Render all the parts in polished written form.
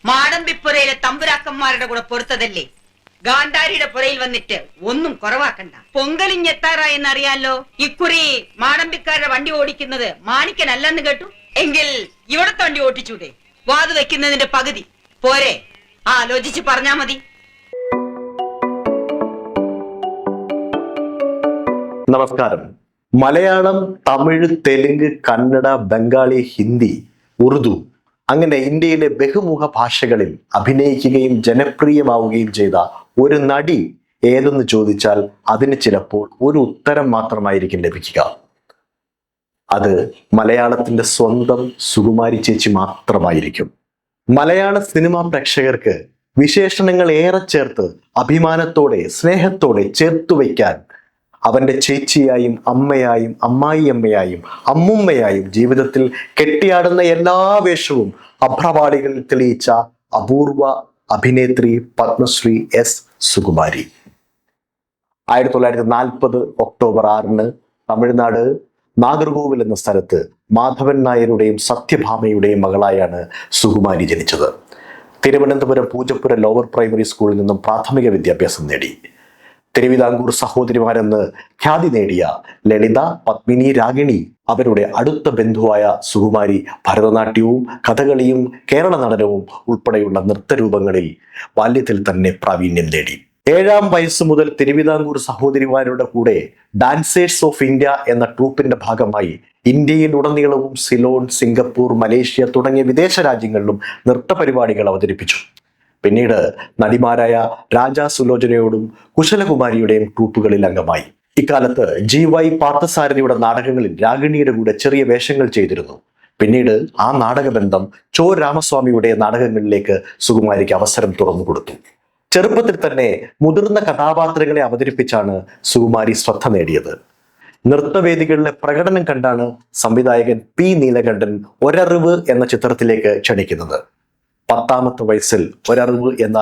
മാടമ്പിപ്പുരയിലെ തമ്പുരാക്കന്മാരുടെ കൂടെ പൊറുത്തതല്ലേ? ഗാന്ധാരിയുടെ പുരയിൽ വന്നിട്ട് ഒന്നും കുറവാക്കണ്ട. പൊങ്കലിഞ്ഞെത്താറായെന്നറിയാലോ. ഇക്കുറി മാടമ്പിക്കാരുടെ വണ്ടി ഓടിക്കുന്നത് മാണിക്കനല്ലെന്ന് കേട്ടു. എങ്കിൽ ഇവിടത്തെ വണ്ടി ഓട്ടിച്ചൂടെ? വാത് വെക്കുന്നതിന്റെ പകുതി പോരെ? ആലോചിച്ച് പറഞ്ഞാ മതി. നമസ്കാരം. മലയാളം, തമിഴ്, തെലുങ്ക്, കന്നഡ, ബംഗാളി, ഹിന്ദി, ഉറുദു അങ്ങനെ ഇന്ത്യയിലെ ബഹുമുഖ ഭാഷകളിൽ അഭിനയിക്കുകയും ജനപ്രിയമാവുകയും ചെയ്ത ഒരു നടി ഏതെന്ന് ചോദിച്ചാൽ അതിന് ചിലപ്പോൾ ഒരു ഉത്തരം മാത്രമായിരിക്കും ലഭിക്കുക. അത് മലയാളത്തിന്റെ സ്വന്തം സുകുമാരി ചേച്ചി മാത്രമായിരിക്കും. മലയാള സിനിമാ പ്രേക്ഷകർക്ക് വിശേഷണങ്ങൾ ഏറെ ചേർത്ത് അഭിമാനത്തോടെ സ്നേഹത്തോടെ ചേർത്തു വയ്ക്കാൻ അവന്റെ ചേച്ചിയായും അമ്മയായും അമ്മായിയമ്മയായും അമ്മുമ്മയായും ജീവിതത്തിൽ കെട്ടിയാടുന്ന എല്ലാ വേഷവും അഭ്രപാളികളിൽ തെളിയിച്ച അപൂർവ അഭിനേത്രി പത്മശ്രീ എസ് സുകുമാരി. 1940 ഒക്ടോബർ 6 തമിഴ്നാട് നാഗർകോവിൽ എന്ന സ്ഥലത്ത് മാധവൻ നായരുടെയും സത്യഭാമയുടെയും മകളായാണ് സുകുമാരി ജനിച്ചത്. തിരുവനന്തപുരം പൂജപ്പുര ലോവർ പ്രൈമറി സ്കൂളിൽ നിന്നും പ്രാഥമിക വിദ്യാഭ്യാസം നേടി. തിരുവിതാംകൂർ സഹോദരിമാരെന്ന് ഖ്യാതി നേടിയ ലളിത, പത്മിനി, രാഗിണി അവരുടെ അടുത്ത ബന്ധുവായ സുകുമാരി ഭരതനാട്യവും കഥകളിയും കേരള നടനവും ഉൾപ്പെടെയുള്ള നൃത്തരൂപങ്ങളിൽ ബാല്യത്തിൽ തന്നെ പ്രാവീണ്യം നേടി. 7-ാം വയസ്സ് മുതൽ തിരുവിതാംകൂർ സഹോദരിമാരുടെ കൂടെ ഡാൻസേഴ്സ് ഓഫ് ഇന്ത്യ എന്ന ട്രൂപ്പിന്റെ ഭാഗമായി ഇന്ത്യയിൽ ഉടനീളവും സിലോൺ, സിംഗപ്പൂർ, മലേഷ്യ തുടങ്ങിയ വിദേശ രാജ്യങ്ങളിലും നൃത്തപരിപാടികൾ അവതരിപ്പിച്ചു. പിന്നീട് നടിമാരായ രാജാ സുലോചനയോടും കുശലകുമാരിയുടെയും ട്രൂപ്പുകളിൽ അംഗമായി. ഇക്കാലത്ത് GY പാർത്ഥസാരഥിയുടെ നാടകങ്ങളിൽ രാഗിണിയുടെ കൂടെ ചെറിയ വേഷങ്ങൾ ചെയ്തിരുന്നു. പിന്നീട് ആ നാടകബന്ധം ചോ രാമസ്വാമിയുടെ നാടകങ്ങളിലേക്ക് സുകുമാരിക്ക് അവസരം തുറന്നു കൊടുത്തു. ചെറുപ്പത്തിൽ തന്നെ മുതിർന്ന കഥാപാത്രങ്ങളെ അവതരിപ്പിച്ചാണ് സുകുമാരി ശ്രദ്ധ നേടിയത്. നൃത്തവേദികളിലെ പ്രകടനം കണ്ടാണ് സംവിധായകൻ P. നീലകണ്ഠൻ ഒരറിവ് എന്ന ചിത്രത്തിലേക്ക് ക്ഷണിക്കുന്നത്. 10ാമത്തെ വയസ്സിൽ ഒരറിവ് എന്ന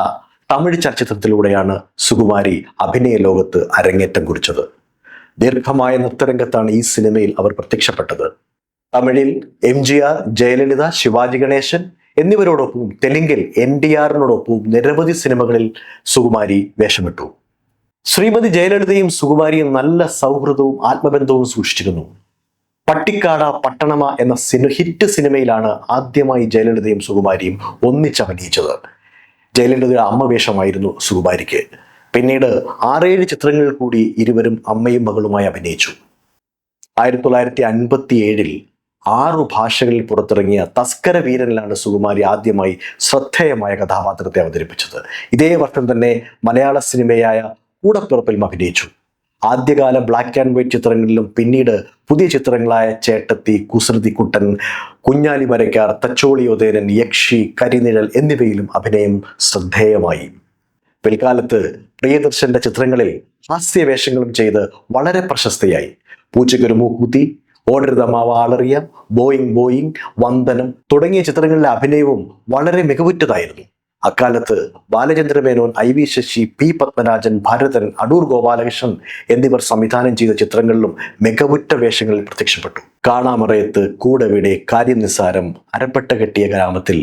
തമിഴ് ചലച്ചിത്രത്തിലൂടെയാണ് സുകുമാരി അഭിനയ ലോകത്ത് അരങ്ങേറ്റം കുറിച്ചത്. ദീർഘമായ നൃത്തരംഗത്താണ് ഈ സിനിമയിൽ അവർ പ്രത്യക്ഷപ്പെട്ടത്. തമിഴിൽ MGR, ജയലളിത, ശിവാജി ഗണേശൻ എന്നിവരോടൊപ്പവും തെലുങ്കിൽ NTRനോടൊപ്പവും നിരവധി സിനിമകളിൽ സുകുമാരി വേഷമിട്ടു. ശ്രീമതി ജയലളിതയും സുകുമാരിയും നല്ല സൗഹൃദവും ആത്മബന്ധവും സൂക്ഷിച്ചിരുന്നു. പട്ടിക്കാട പട്ടണമ എന്ന ഹിറ്റ് സിനിമയിലാണ് ആദ്യമായി ജയലളിതയും സുകുമാരിയും ഒന്നിച്ചഭിനയിച്ചത്. ജയലളിതയുടെ അമ്മ വേഷമായിരുന്നു സുകുമാരിക്ക്. പിന്നീട് 6-7 ചിത്രങ്ങളിൽ കൂടി ഇരുവരും അമ്മയും മകളുമായി അഭിനയിച്ചു. 1957 6 ഭാഷകളിൽ പുറത്തിറങ്ങിയ തസ്കര വീരനിലാണ് സുകുമാരി ആദ്യമായി ശ്രദ്ധേയമായ കഥാപാത്രത്തെ അവതരിപ്പിച്ചത്. ഇതേ വർഷം തന്നെ മലയാള സിനിമയായ കൂടപ്പിറപ്പിലും അഭിനയിച്ചു. ആദ്യകാല ബ്ലാക്ക് ആൻഡ് വൈറ്റ് ചിത്രങ്ങളിലും പിന്നീട് പുതിയ ചിത്രങ്ങളായ ചേട്ടത്തി, കുസൃതിക്കുട്ടൻ, കുഞ്ഞാലി മരക്കാർ, തച്ചോളിയോദേരൻ, യക്ഷി, കരിനിഴൽ എന്നിവയിലും അഭിനയം ശ്രദ്ധേയമായി. പിൽക്കാലത്ത് പ്രിയദർശന്റെ ചിത്രങ്ങളിൽ ഹാസ്യവേഷങ്ങളും ചെയ്ത് വളരെ പ്രശസ്തയായി. പൂച്ചയ്ക്കൊരു മൂക്കുത്തി, ഓടരുതമാവ ആളറിയാം, ബോയിങ്, വന്ദനം തുടങ്ങിയ ചിത്രങ്ങളിലെ അഭിനയവും വളരെ മികവുറ്റതായിരുന്നു. അക്കാലത്ത് ബാലചന്ദ്രമേനോൻ, IV ശശി, P. പത്മരാജൻ, ഭരതൻ, അടൂർ ഗോപാലകൃഷ്ണൻ എന്നിവർ സംവിധാനം ചെയ്ത ചിത്രങ്ങളിലും മികവുറ്റ വേഷങ്ങളിൽ പ്രത്യക്ഷപ്പെട്ടു. കാണാമറയത്ത്, കൂടെവിടെ, കാര്യം നിസ്സാരം, അരപ്പട്ട കെട്ടിയ ഗ്രാമത്തിൽ,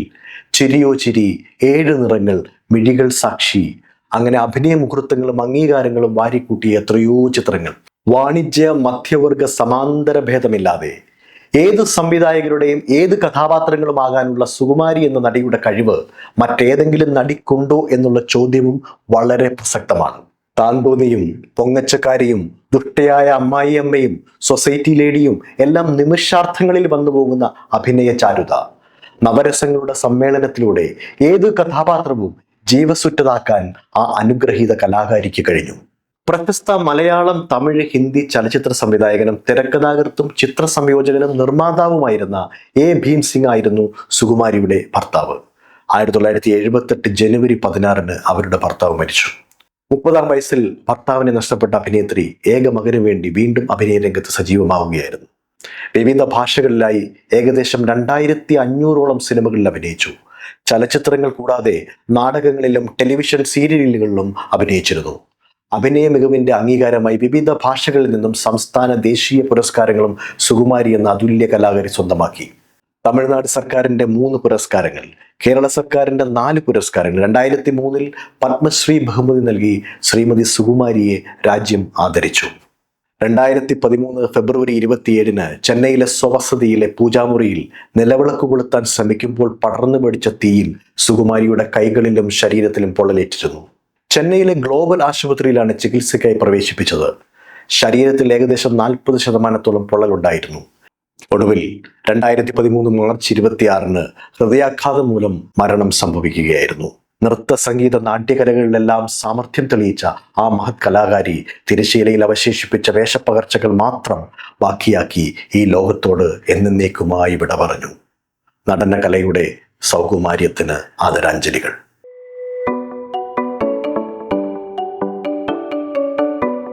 ചിരിയോ ചിരി, 7 നിറങ്ങൾ, മിഴികൾ സാക്ഷി അങ്ങനെ അഭിനയ മുഹൂർത്തങ്ങളും അംഗീകാരങ്ങളും വാരിക്കൂട്ടിയ എത്രയോ ചിത്രങ്ങൾ. വാണിജ്യ മധ്യവർഗ സമാന്തര ഭേദമില്ലാതെ ഏത് സംവിധായകരുടെയും ഏത് കഥാപാത്രങ്ങളും ആകാനുള്ള സുകുമാരി എന്ന നടിയുടെ കഴിവ് മറ്റേതെങ്കിലും നടിക്കുണ്ടോ എന്നുള്ള ചോദ്യവും വളരെ പ്രസക്തമാണ്. താന്തോന്നിയും പൊങ്ങച്ചക്കാരിയും ദുഷ്ടയായ അമ്മായിയമ്മയും സൊസൈറ്റി ലേഡിയും എല്ലാം നിമിഷാർത്ഥങ്ങളിൽ വന്നു പോകുന്ന അഭിനയ ചാരുത. നവരസങ്ങളുടെ സമ്മേളനത്തിലൂടെ ഏത് കഥാപാത്രവും ജീവസുറ്റതാക്കാൻ ആ അനുഗ്രഹീത കലാകാരിക്ക് കഴിഞ്ഞു. പ്രശസ്ത മലയാളം, തമിഴ്, ഹിന്ദി ചലച്ചിത്ര സംവിധായകനും തിരക്കഥാകൃത്തും ചിത്ര സംയോജകനും നിർമ്മാതാവുമായിരുന്ന A. ഭീം സിംഗ് ആയിരുന്നു സുകുമാരിയുടെ ഭർത്താവ്. 1978 ജനുവരി 16 അവരുടെ ഭർത്താവ് മരിച്ചു. 30ാം വയസ്സിൽ ഭർത്താവിനെ നഷ്ടപ്പെട്ട അഭിനേത്രി ഏക മകന് വേണ്ടി വീണ്ടും അഭിനയ രംഗത്ത് സജീവമാവുകയായിരുന്നു. വിവിധ ഭാഷകളിലായി ഏകദേശം 2500ഓളം സിനിമകളിൽ അഭിനയിച്ചു. ചലച്ചിത്രങ്ങൾ കൂടാതെ നാടകങ്ങളിലും ടെലിവിഷൻ സീരിയലുകളിലും അഭിനയിച്ചിരുന്നു. അഭിനയ മികവിന്റെ അംഗീകാരമായി വിവിധ ഭാഷകളിൽ നിന്നും സംസ്ഥാന ദേശീയ പുരസ്കാരങ്ങളും സുകുമാരി എന്ന അതുല്യ കലാകാരി സ്വന്തമാക്കി. തമിഴ്നാട് സർക്കാരിന്റെ 3 പുരസ്കാരങ്ങൾ, കേരള സർക്കാരിന്റെ 4 പുരസ്കാരങ്ങൾ, 2003 പത്മശ്രീ ബഹുമതി നൽകി ശ്രീമതി സുകുമാരിയെ രാജ്യം ആദരിച്ചു. 2013 ഫെബ്രുവരി 27 ചെന്നൈയിലെ സ്വവസതിയിലെ പൂജാമുറിയിൽ നിലവിളക്ക് കൊളുത്താൻ ശ്രമിക്കുമ്പോൾ പടർന്നു പിടിച്ച തീയിൽ സുകുമാരിയുടെ കൈകളിലും ശരീരത്തിലും പൊള്ളലേറ്റിരുന്നു. ചെന്നൈയിലെ ഗ്ലോബൽ ആശുപത്രിയിലാണ് ചികിത്സയ്ക്കായി പ്രവേശിപ്പിച്ചത്. ശരീരത്തിൽ ഏകദേശം 40% പൊള്ളലുണ്ടായിരുന്നു. ഒടുവിൽ 2013 മാർച്ച് 26 ഹൃദയാഘാതം മൂലം മരണം സംഭവിക്കുകയായിരുന്നു. നൃത്ത, സംഗീത, നാട്യകലകളിലെല്ലാം സാമർഥ്യം തെളിയിച്ച ആ മഹത് കലാകാരി തിരശ്ശീലയിൽ അവശേഷിപ്പിച്ച വേഷപ്പകർച്ചകൾ മാത്രം ബാക്കിയാക്കി ഈ ലോകത്തോട് എന്നേക്കുമായി വിട പറഞ്ഞു. നടന കലയുടെ സൗകുമാര്യത്തിന് ആദരാഞ്ജലികൾ.